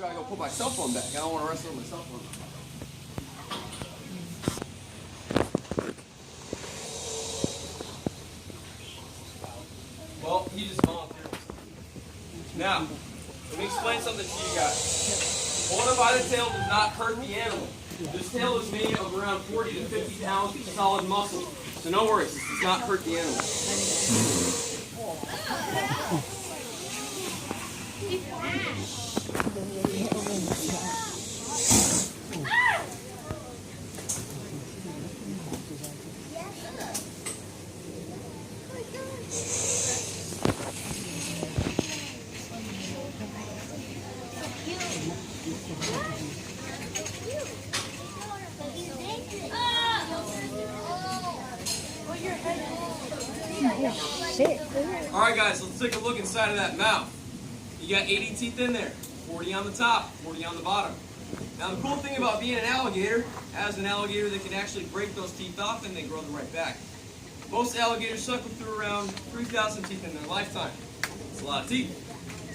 gotta go put my cell phone back. I don't want to wrestle with my cell phone. Well, he just volunteered. Now, let me explain something to you guys. Holding by the tail does not hurt the animal. This tail is made of around 40 to 50 pounds of solid muscle. So no worries, this does not hurt the animal. Alright guys, let's take a look inside of that mouth. You got 80 teeth in there, 40 on the top, 40 on the bottom. Now the cool thing about being an alligator, as an alligator they can actually break those teeth off and they grow them right back. Most alligators suckle through around 3,000 teeth in their lifetime. It's a lot of teeth.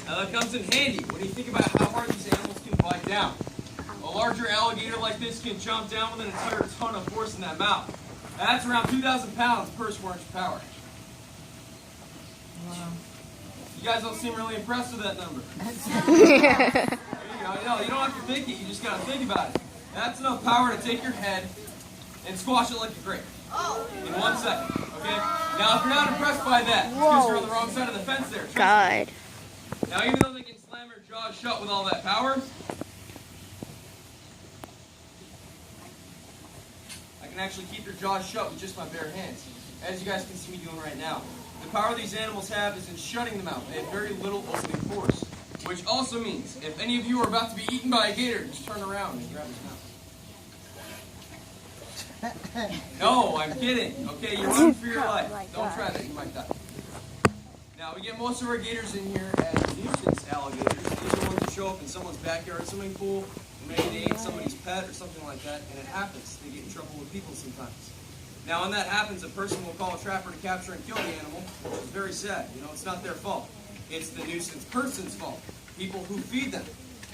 Now that comes in handy when you think about how hard these animals can bite down. A larger alligator like this can jump down with an entire ton of force in that mouth. That's around 2,000 pounds per square inch of power. Wow. You guys don't seem really impressed with that number. There you go. You don't have to think it, you just gotta think about it. That's enough power to take your head and squash it like a grape. In 1 second, okay? Now if you're not impressed by that, it's because you're on the wrong side of the fence there. God. Now even though they can slam your jaws shut with all that power, I can actually keep their jaws shut with just my bare hands, as you guys can see me doing right now. The power these animals have is in shutting them out. They have very little opening force, which also means if any of you are about to be eaten by a gator, just turn around and grab his mouth. No, I'm kidding. Okay, you're running for your life. Don't try that, you might die. Now, we get most of our gators in here as nuisance alligators. These are ones that show up in someone's backyard swimming pool, or maybe they ate somebody's pet or something like that, and it happens. They get in trouble with people sometimes. Now, when that happens, a person will call a trapper to capture and kill the animal, which is very sad. You know, it's not their fault. It's the nuisance person's fault. People who feed them.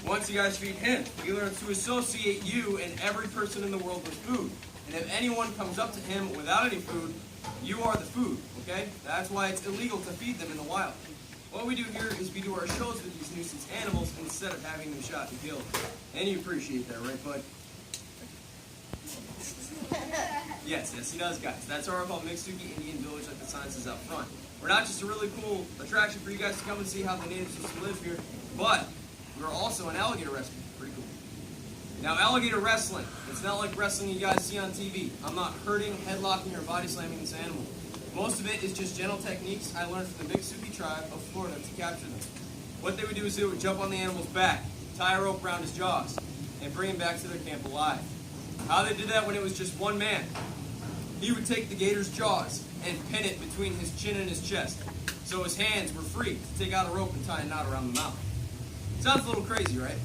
Once you guys feed him, he learns to associate you and every person in the world with food. And if anyone comes up to him without any food, you are the food, okay? That's why it's illegal to feed them in the wild. What we do here is we do our shows with these nuisance animals instead of having them shot and killed. And you appreciate that, right, bud? Yes, he does, guys. That's why we're called Mixtuki Indian Village, like the sign says out front. We're not just a really cool attraction for you guys to come and see how the natives used to live here, but we're also an alligator wrestling. Pretty cool. Now, alligator wrestling, it's not like wrestling you guys see on TV. I'm not hurting, headlocking, or body slamming this animal. Most of it is just gentle techniques I learned from the Mixtuki tribe of Florida to capture them. What they would do is they would jump on the animal's back, tie a rope around his jaws, and bring him back to their camp alive. How they did that when it was just one man. He would take the gator's jaws and pin it between his chin and his chest, so his hands were free to take out a rope and tie a knot around the mouth. Sounds a little crazy, right?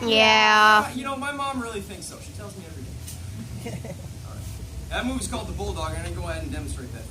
Yeah. You know, my mom really thinks so. She tells me every day. All right. That movie's called The Bulldog. I'm going to go ahead and demonstrate that.